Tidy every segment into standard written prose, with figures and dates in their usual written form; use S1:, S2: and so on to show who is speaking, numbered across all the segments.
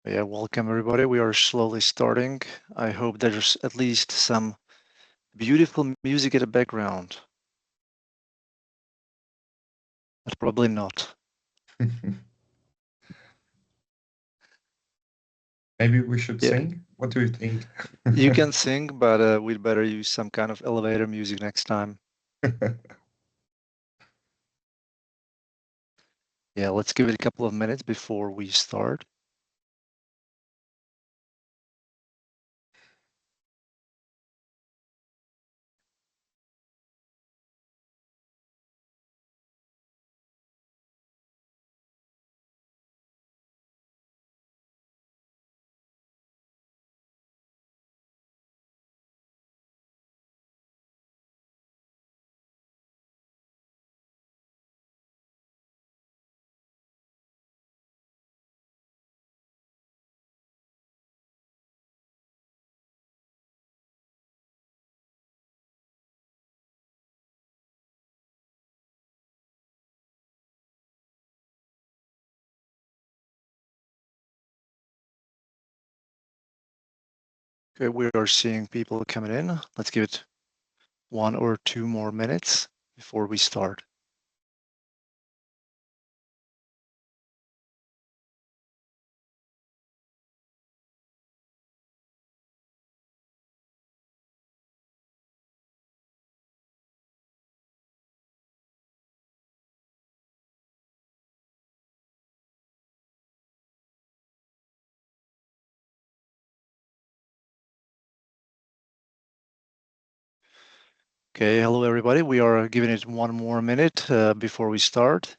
S1: Yeah, welcome everybody. We are slowly starting. I hope there's at least some beautiful music in the background. But probably not.
S2: Maybe we should
S1: Yeah,
S2: sing? What do you think?
S1: you can sing, but we'd better use some kind of elevator music next time. Yeah, let's give it a couple of minutes before we start. Okay, we are seeing people coming in. Let's give it 1 or 2 more minutes before we start. Okay, hello everybody. We are giving it 1 more minute before we start.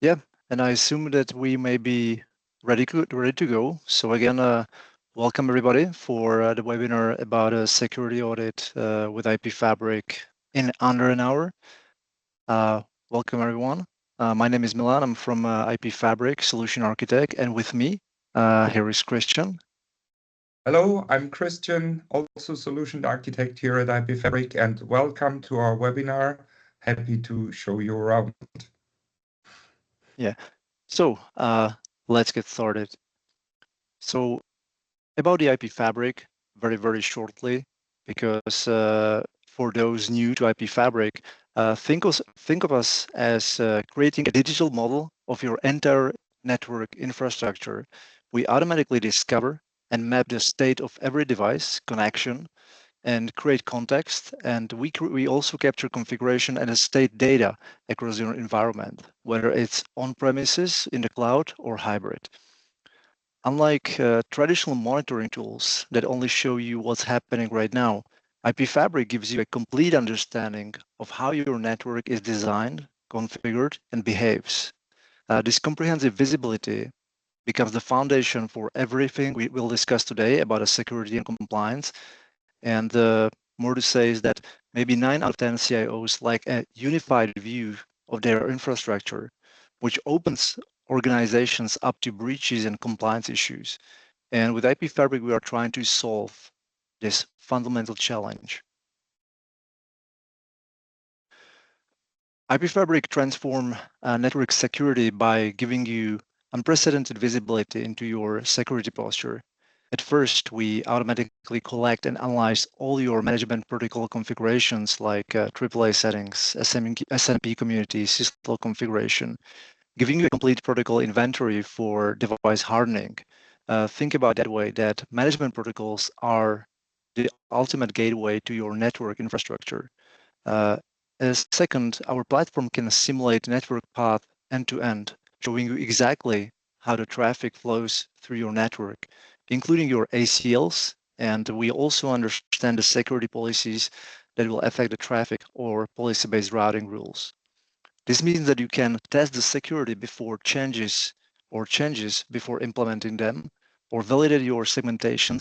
S1: Yeah, and I assume that we may be ready to go. So again, welcome everybody for the webinar about a security audit with IP Fabric in under an hour. Welcome everyone. My name is Milan. I'm from IP Fabric Solution Architect, and with me here is Christian.
S2: Hello, I'm Christian, also Solution Architect here at IP Fabric, and welcome to our webinar. Happy to show you around.
S1: Yeah, so let's get started. So about the IP Fabric, very shortly, because for those new to IP Fabric, think of us as creating a digital model of your entire network infrastructure. We automatically discover and map the state of every device connection and create context. And we also capture configuration and state data across your environment, whether it's on premises, in the cloud, or hybrid. Unlike traditional monitoring tools that only show you what's happening right now, IP Fabric gives you a complete understanding of how your network is designed, configured, and behaves. This comprehensive visibility becomes the foundation for everything we will discuss today about security and compliance. And more to say is that maybe 9 out of 10 CIOs like a unified view of their infrastructure, which opens organizations up to breaches and compliance issues. And with IP Fabric, we are trying to solve this fundamental challenge. IP Fabric transforms network security by giving you unprecedented visibility into your security posture. At first, we automatically collect and analyze all your management protocol configurations like AAA settings, SNMP community, syslo configuration, giving you a complete protocol inventory for device hardening. Think about that way, that management protocols are the ultimate gateway to your network infrastructure. Uh, Second, our platform can simulate network path end to end, showing you exactly how the traffic flows through your network, including your ACLs. And we also understand the security policies that will affect the traffic or policy-based routing rules. This means that you can test the security before changes before implementing them, or validate your segmentation,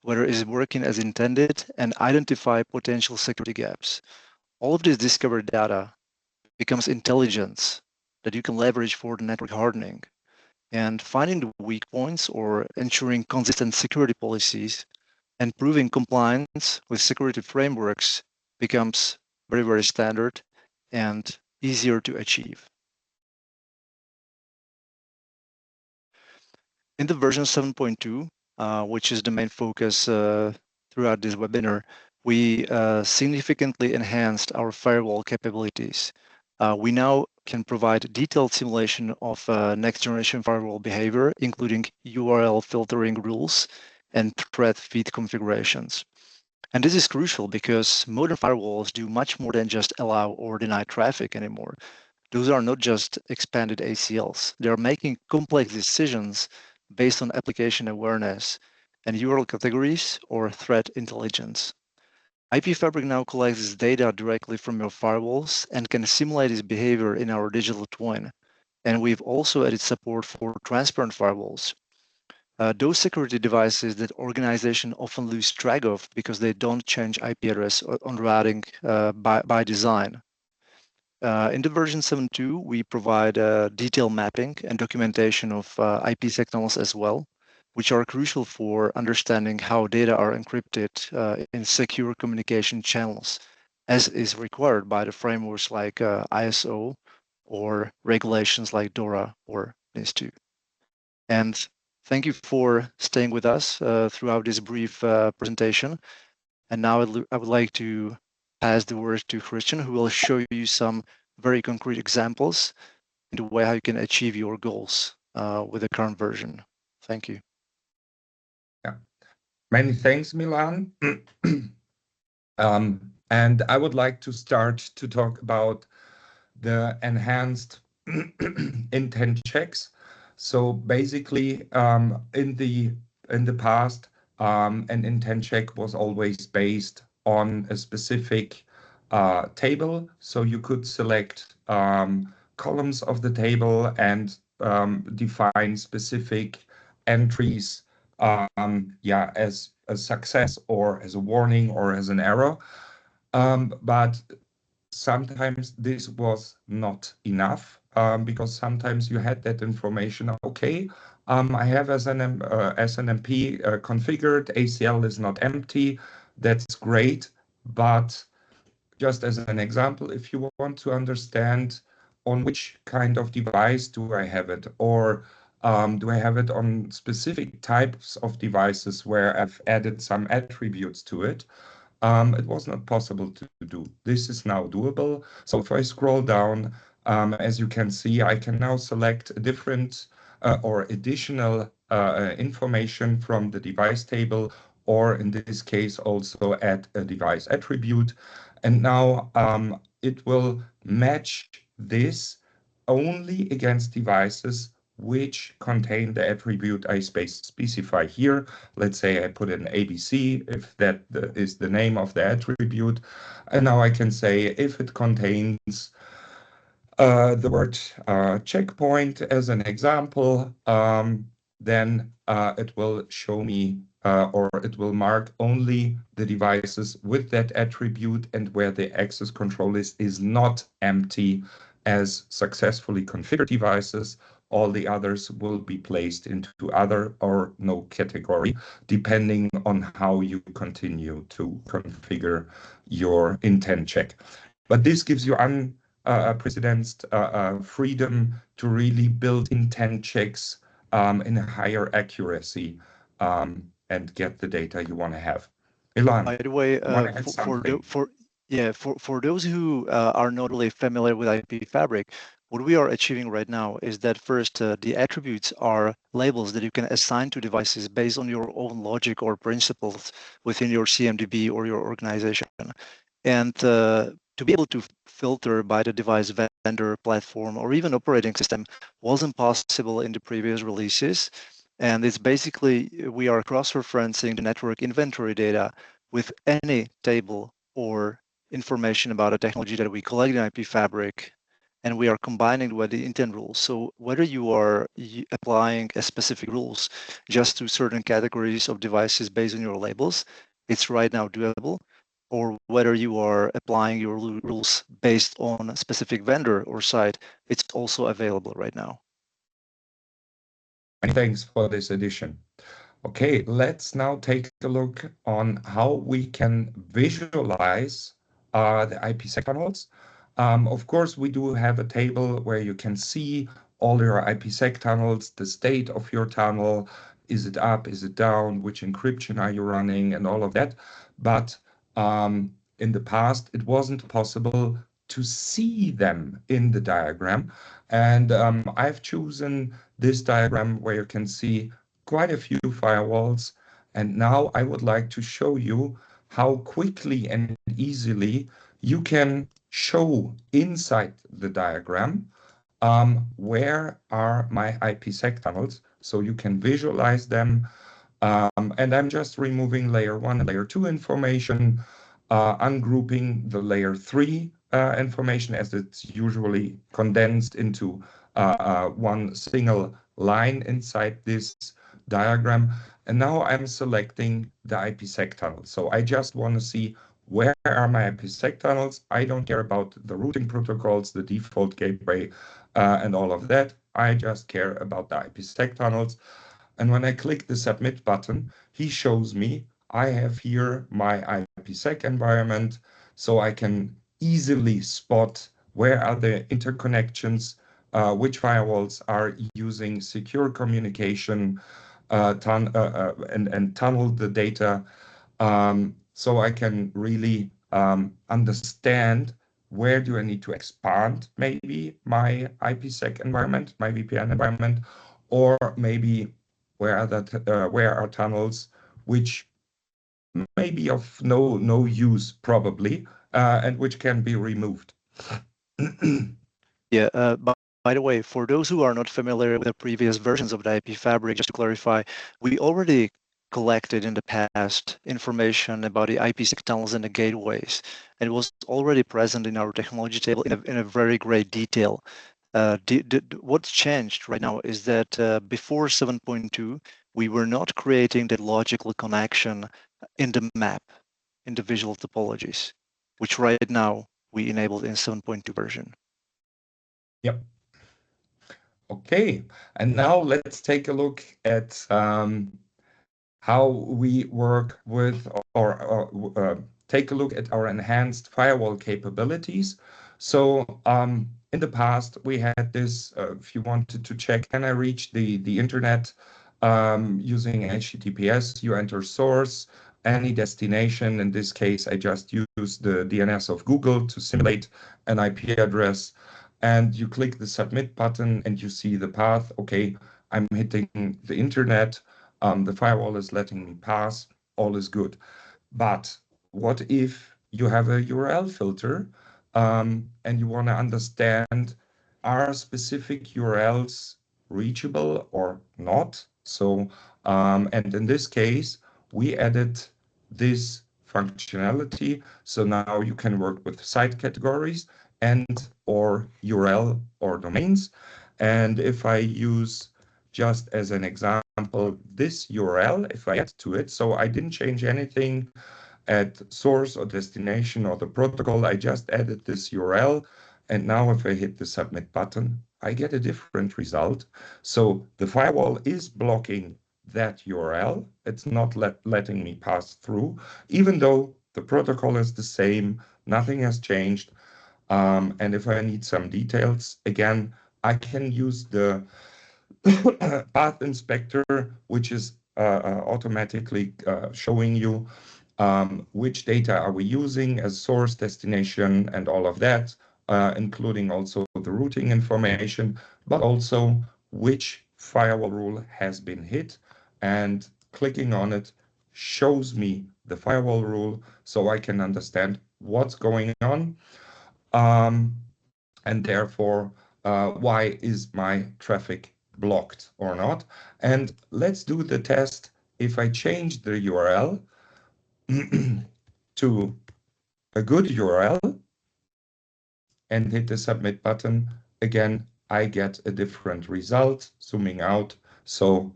S1: whether it is working as intended, and identify potential security gaps. all of this discovered data becomes intelligence that you can leverage for the network hardening. And finding the weak points or ensuring consistent security policies and proving compliance with security frameworks becomes very, very standard and easier to achieve. In the version 7.2, which is the main focus throughout this webinar, we significantly enhanced our firewall capabilities. We now can provide detailed simulation of next generation firewall behavior, including URL filtering rules and threat feed configurations. And this is crucial because modern firewalls do much more than just allow or deny traffic anymore. Those are not just expanded ACLs. They are making complex decisions based on application awareness and URL categories or threat intelligence. IP Fabric now collects this data directly from your firewalls and can simulate this behavior in our digital twin. And we've also added support for transparent firewalls. Those security devices that organizations often lose track of because they don't change IP address on routing by design. In the version 7.2, we provide detailed mapping and documentation of IPSec tunnels as well, which are crucial for understanding how data are encrypted in secure communication channels, as is required by the frameworks like ISO or regulations like DORA or NIS2. And thank you for staying with us throughout this brief presentation. And now I would like to pass the word to Christian, who will show you some very concrete examples in the way how you can achieve your goals with the current version. Thank you.
S2: Yeah, many thanks, Milan. And I would like to start to talk about the enhanced intent checks. So basically, in the past, an intent check was always based on a specific table. So you could select columns of the table and define specific entries, as a success or as a warning or as an error. But sometimes this was not enough, because sometimes you had that information. Okay, I have SNMP configured, ACL is not empty. That's great. But just as an example, if you want to understand on which kind of device do I have it, or do I have it on specific types of devices where I've added some attributes to it, it was not possible to do. This is now doable. So if I scroll down, as you can see, I can now select a different or additional information from the device table, or in this case, also add a device attribute. And now it will match this only against devices which contain the attribute I specify here. Let's say I put in ABC, if that is the name of the attribute. And now I can say if it contains the word checkpoint as an example, then it will show me or it will mark only the devices with that attribute, and where the access control list is not empty as successfully configured devices. All the others will be placed into other or no category, depending on how you continue to configure your intent check. But this gives you unprecedented freedom to really build intent checks in a higher accuracy, and get the data you want to have. Milan,
S1: By the way,
S2: you want to add something?
S1: for those who are not really familiar with IP Fabric, what we are achieving right now is that first, the attributes are labels that you can assign to devices based on your own logic or principles within your CMDB or your organization. And to be able to filter by the device vendor, platform, or even operating system wasn't possible in the previous releases. And it's basically, we are cross-referencing the network inventory data with any table or information about a technology that we collect in IP Fabric, and we are combining with the intent rules. So whether you are applying a specific rules just to certain categories of devices based on your labels, it's right now doable. or whether you are applying your rules based on a specific vendor or site, it's also available right now.
S2: Many thanks for this addition. Okay, let's now take a look on how we can visualize the IPsec tunnels. Of course, we do have a table where you can see all your IPsec tunnels, the state of your tunnel, is it up, is it down, which encryption are you running, and all of that. But in the past, it wasn't possible to see them in the diagram. And I've chosen this diagram where you can see quite a few firewalls. And now I would like to show you how quickly and easily you can show inside the diagram where are my IPsec tunnels, so you can visualize them. And I'm just removing layer 1 and layer 2 information, ungrouping the layer 3 information as it's usually condensed into one single line inside this diagram. And now I'm selecting the IPsec tunnel. So I just want to see where are my IPsec tunnels. I don't care about the routing protocols, the default gateway, and all of that. I just care about the IPsec tunnels. And when I click the submit button, he shows me I have here my IPsec environment, so I can easily spot where are the interconnections, which firewalls are using secure communication, and tunnel the data. So I can really understand where do I need to expand maybe my IPsec environment, my VPN environment, or maybe where are tunnels which may be of no use probably, and which can be removed.
S1: Yeah, by the way, for those who are not familiar with the previous versions of the IP fabric, just to clarify, we already collected in the past information about the IPsec tunnels and the gateways, and it was already present in our technology table in a very great detail. What's changed right now is that before 7.2, we were not creating that logical connection in the map, in the visual topologies, which right now we enabled in 7.2 version.
S2: Yep. Okay, and now let's take a look at how we work with or take a look at our enhanced firewall capabilities. So in the past, we had this, if you wanted to check, can I reach the internet using HTTPS, you enter source, any destination. In this case, I just use the DNS of Google to simulate an IP address. And you click the submit button and you see the path. Okay, I'm hitting the internet. The firewall is letting me pass, all is good. But what if you have a URL filter and you want to understand, are specific URLs reachable or not? So, and in this case, we added this functionality. So now you can work with site categories and or URL or domains. And if I use just as an example, this URL, if I add to it, so I didn't change anything at source or destination or the protocol, I just added this URL. And now if I hit the submit button, I get a different result. So the firewall is blocking that URL. It's not letting me pass through, even though the protocol is the same, nothing has changed. And if I need some details, again, I can use the path inspector, which is automatically showing you which data are we using as source, destination, and all of that, including also the routing information, but also which firewall rule has been hit. And clicking on it shows me the firewall rule so I can understand what's going on. And therefore, why is my traffic blocked or not? And let's do the test. If I change the URL to a good URL and hit the submit button, again, I get a different result, zooming out. So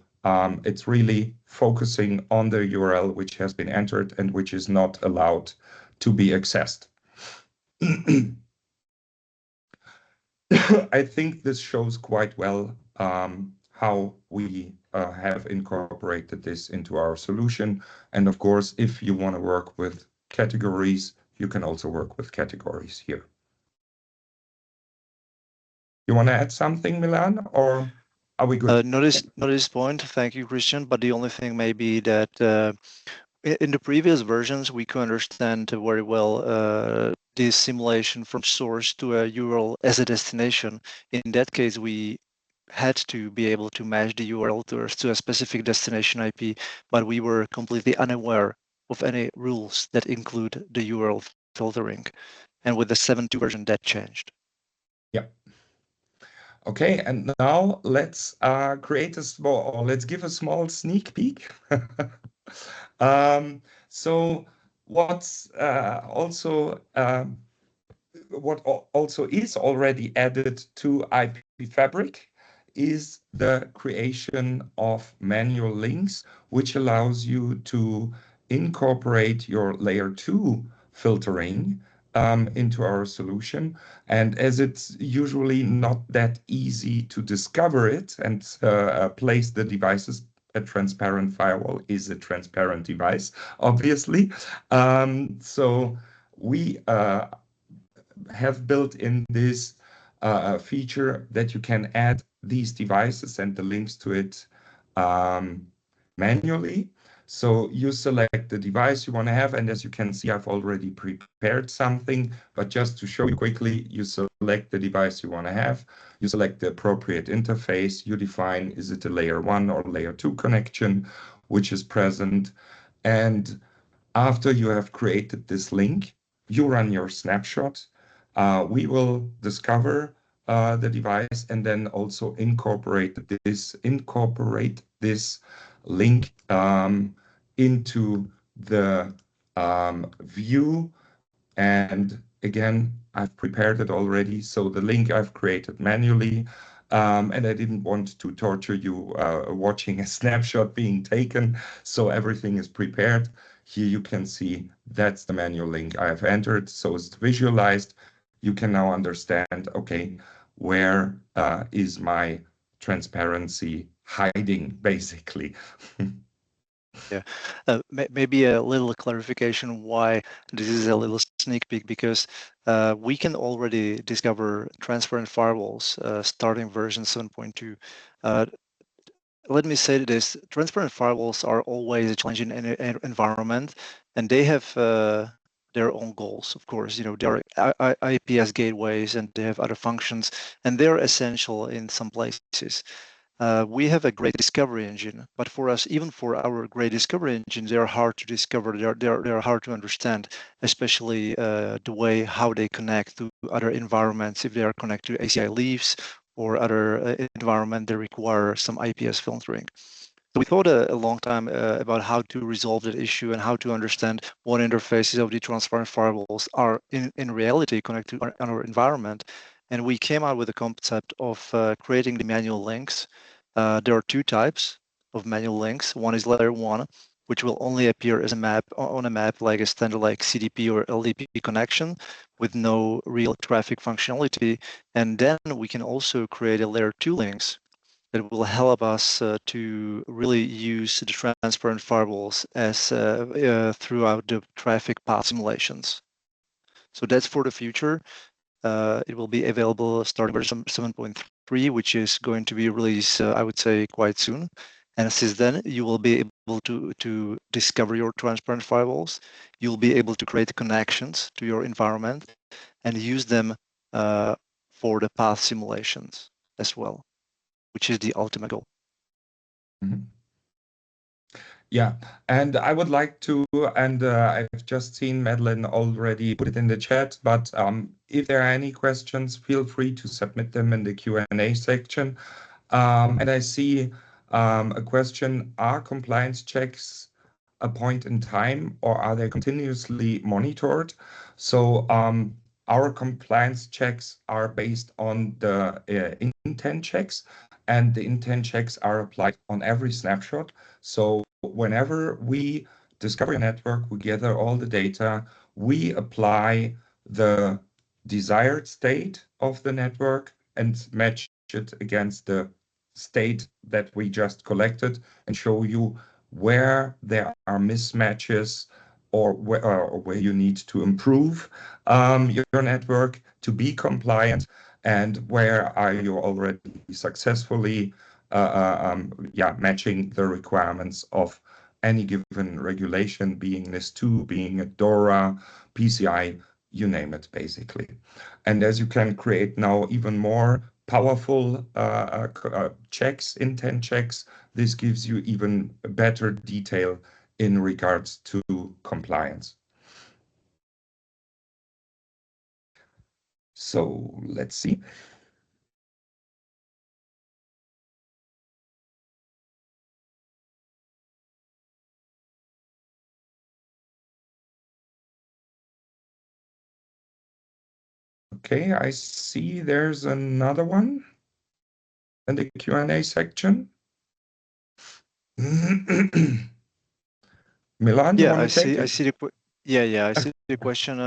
S2: it's really focusing on the URL which has been entered and which is not allowed to be accessed. I think this shows quite well how we have incorporated this into our solution. And of course, if you want to work with categories, you can also work with categories here. You want to add something, Milan, or are we good?
S1: Not this point. Thank you, Christian. But the only thing may be that in the previous versions, we could understand very well this simulation from source to a URL as a destination. In that case, we had to be able to match the URL to a specific destination IP, but we were completely unaware of any rules that include the URL filtering. And with the 7.2 version, that changed.
S2: Yeah. Okay, and now let's create a small, or let's give a small sneak peek. So what's what also is already added to IP Fabric is the creation of manual links, which allows you to incorporate your layer 2 filtering into our solution. And as it's usually not that easy to discover it and place the devices, a transparent firewall is a transparent device, obviously. So we have built in this feature that you can add these devices and the links to it manually. So you select the device you want to have, and as you can see, I've already prepared something, but just to show you quickly, you select the device you want to have, you select the appropriate interface, you define, is it a layer 1 or layer 2 connection, which is present, and after you have created this link, you run your snapshot. We will discover the device and then also incorporate this link into the view. And again, I've prepared it already. So the link I've created manually. And I didn't want to torture you watching a snapshot being taken. So everything is prepared. Here you can see that's the manual link I have entered. So it's visualized. You can now understand, okay, where is my transparency hiding, basically.
S1: Yeah, maybe a little clarification why this is a little sneak peek, because we can already discover transparent firewalls starting version 7.2. Let me say this, transparent firewalls are always a challenging environment, and they have their own goals, of course. You know, there are IPS gateways and they have other functions, and they're essential in some places. We have a great discovery engine, but for us, even for our great discovery engine, they are hard to discover. They're hard to understand, especially the way how they connect to other environments. If they are connected to ACI leaves or other environment, they require some IPS filtering. So we thought a long time about how to resolve that issue and how to understand what interfaces of the transparent firewalls are in reality connected to our environment. And we came out with a concept of creating the manual links. There are two types of manual links. One is layer 1, which will only appear as a map on a map like a standard like CDP or LDP connection with no real traffic functionality. And then we can also create a layer 2 links that will help us to really use the transparent firewalls as throughout the traffic path simulations. So that's for the future. It will be available starting version 7.3, which is going to be released, I would say, quite soon. And since then, you will be able to discover your transparent firewalls. You'll be able to create connections to your environment and use them for the path simulations as well, which is the ultimate goal.
S2: Mhm. Yeah, and I would like to, and I've just seen Madeline already put it in the chat, but if there are any questions, feel free to submit them in the Q&A section. And I see a question, are compliance checks a point in time or are they continuously monitored? So our compliance checks are based on the intent checks, and the intent checks are applied on every snapshot. So whenever we discover a network, we gather all the data, we apply the desired state of the network and match it against the state that we just collected and show you where there are mismatches or where you need to improve your network to be compliant, and where are you already successfully matching the requirements of any given regulation, being NIS2, being a DORA, PCI, you name it, basically. And as you can create now even more powerful checks, intent checks, this gives you even better detail in regards to compliance. So let's see. Okay, I see there's another one in the Q&A section. Milan, you
S1: Yeah,
S2: want to take
S1: I
S2: it?
S1: see I see the question.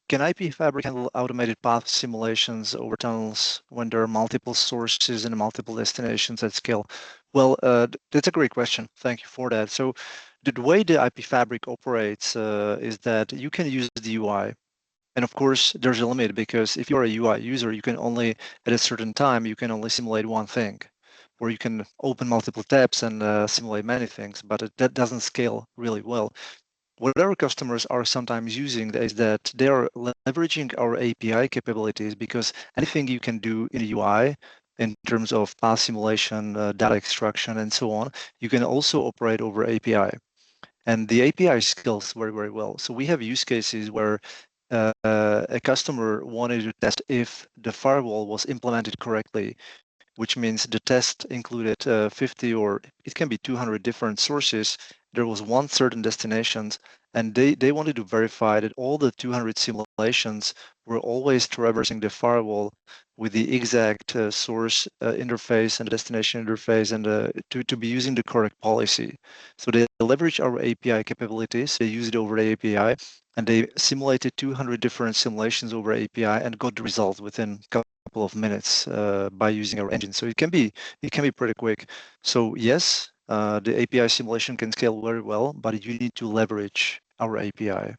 S1: Can IP Fabric handle automated path simulations over tunnels when there are multiple sources and multiple destinations at scale? Well, that's a great question. Thank you for that. So, the way the IP Fabric operates is that you can use the UI. And of course, there's a limit because if you're a UI user, you can only, at a certain time, you can only simulate one thing, or you can open multiple tabs and simulate many things, but that doesn't scale really well. What our customers are sometimes using is that they are leveraging our API capabilities, because anything you can do in a UI in terms of path simulation, data extraction, and so on, you can also operate over API. And the API scales very, very well. So we have use cases where a customer wanted to test if the firewall was implemented correctly, which means the test included 50 or it can be 200 different sources. There was one certain destination, and they wanted to verify that all the 200 simulations were always traversing the firewall with the exact source interface and the destination interface, and to be using the correct policy. So they leverage our API capabilities, they use it over the API, and they simulated 200 different simulations over API and got the result within a couple of minutes by using our engine. So it can be pretty quick. So yes, the API simulation can scale very well, but you need to leverage our API.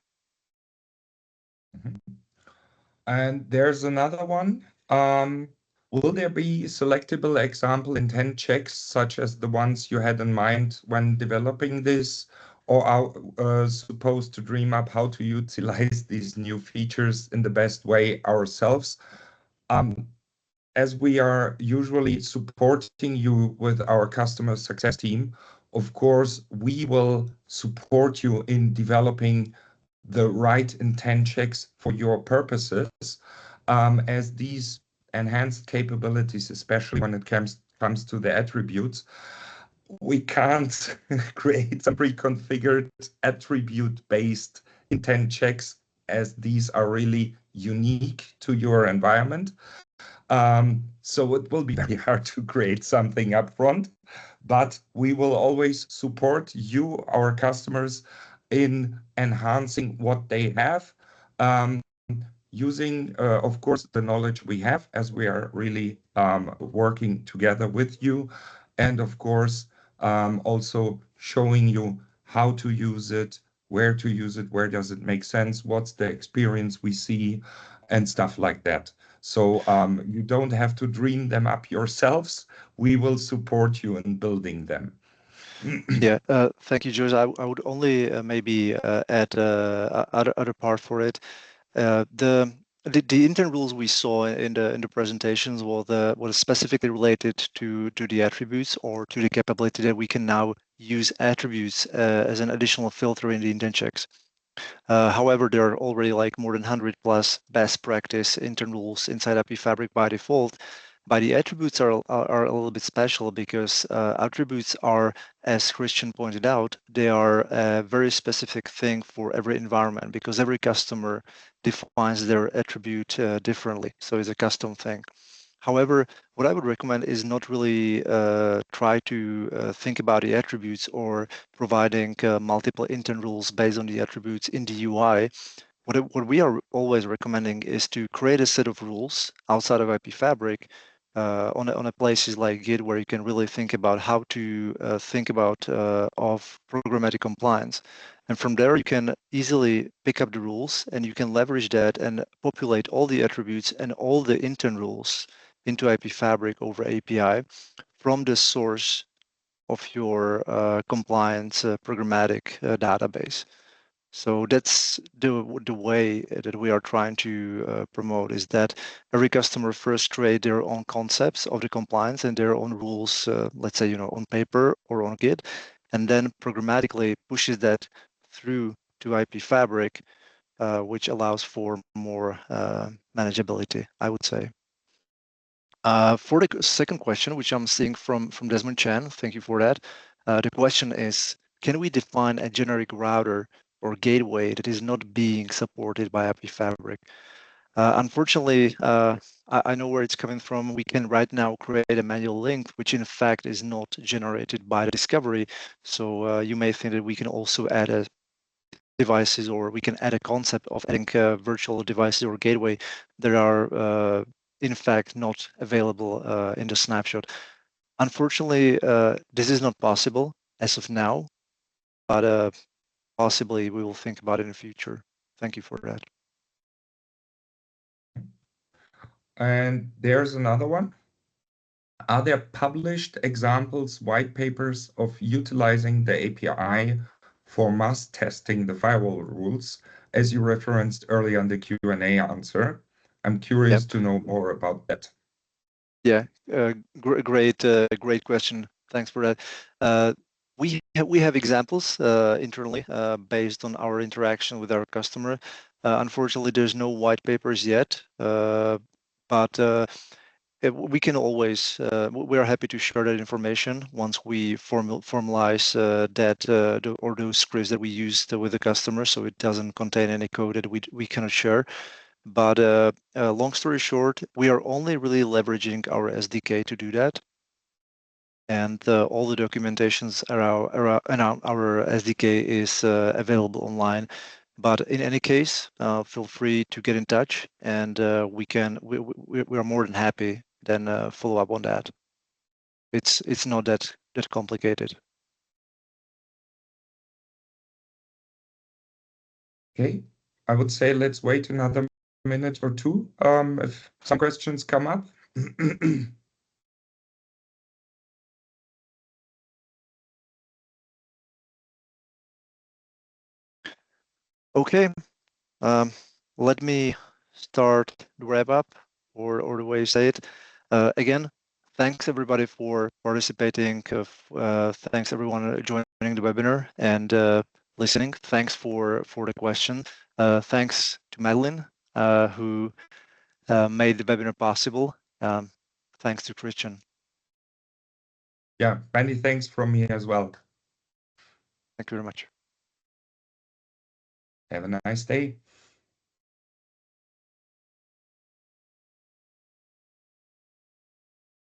S2: And there's another one. Will there be selectable example intent checks such as the ones you had in mind when developing this, or are supposed to dream up how to utilize these new features in the best way ourselves? As we are usually supporting you with our customer success team, of course, we will support you in developing the right intent checks for your purposes, as these enhanced capabilities, especially when it comes to the attributes, we can't create some pre-configured attribute-based intent checks, as these are really unique to your environment. So it will be very hard to create something upfront, but we will always support you, our customers, in enhancing what they have, using, of course, the knowledge we have, as we are really working together with you, and of course, also showing you how to use it, where to use it, where does it make sense, what's the experience we see, and stuff like that. So you don't have to dream them up yourselves. We will support you in building them.
S1: Yeah, thank you, Jose. I would only maybe add other part for it. The intent rules we saw in the presentations was specifically related to the attributes or to the capability that we can now use attributes as an additional filter in the intent checks. However, there are already like more than 100 plus best practice intent rules inside IP Fabric by default. But the attributes are a little bit special because attributes are, as Christian pointed out, they are a very specific thing for every environment, because every customer defines their attribute differently. So it's a custom thing. However, what I would recommend is not really try to think about the attributes or providing multiple intent rules based on the attributes in the UI. What we are always recommending is to create a set of rules outside of IP Fabric on a places like Git, where you can really think about how to think about of programmatic compliance. And from there, you can easily pick up the rules and you can leverage that and populate all the attributes and all the intent rules into IP Fabric over API from the source of your compliance programmatic database. So that's the way that we are trying to promote, is that every customer first create their own concepts of the compliance and their own rules, let's say, on paper or on Git, and then programmatically pushes that through to IP Fabric, which allows for more manageability, I would say. For the second question, which I'm seeing from Desmond Chan, thank you for that. The question is, can we define a generic router or gateway that is not being supported by IP Fabric? Unfortunately, I know where it's coming from. We can right now create a manual link, which in fact is not generated by the discovery. So you may think that we can also add a devices, or we can add a concept of adding virtual devices or gateway that are in fact not available in the snapshot. Unfortunately, this is not possible as of now, but possibly we will think about it in the future. Thank you for that.
S2: And there's another one. Are there published examples, white papers of utilizing the API for mass testing the firewall rules, as you referenced earlier in the Q&A answer? I'm curious to know more about that.
S1: Yeah, great question. Thanks for that. We have examples internally based on our interaction with our customer. Unfortunately, there's no white papers yet, but we can always. We are happy to share that information once we formalize that or those scripts that we used with the customer, so it doesn't contain any code that we cannot share. But long story short, we are only really leveraging our SDK to do that. And all the documentations our SDK is available online. But in any case, feel free to get in touch, and we are more than happy then follow up on that. It's not that complicated.
S2: Okay, I would say let's wait another minute or two if some questions come up.
S1: Okay, let me start the wrap up, or the way you say it. Again, thanks everybody for participating. Thanks everyone joining the webinar and listening. Thanks for the question. Thanks to Madeline, who made the webinar possible. Thanks to Christian.
S2: Yeah, many thanks from me as well.
S1: Thank you very much.
S2: Have a nice day.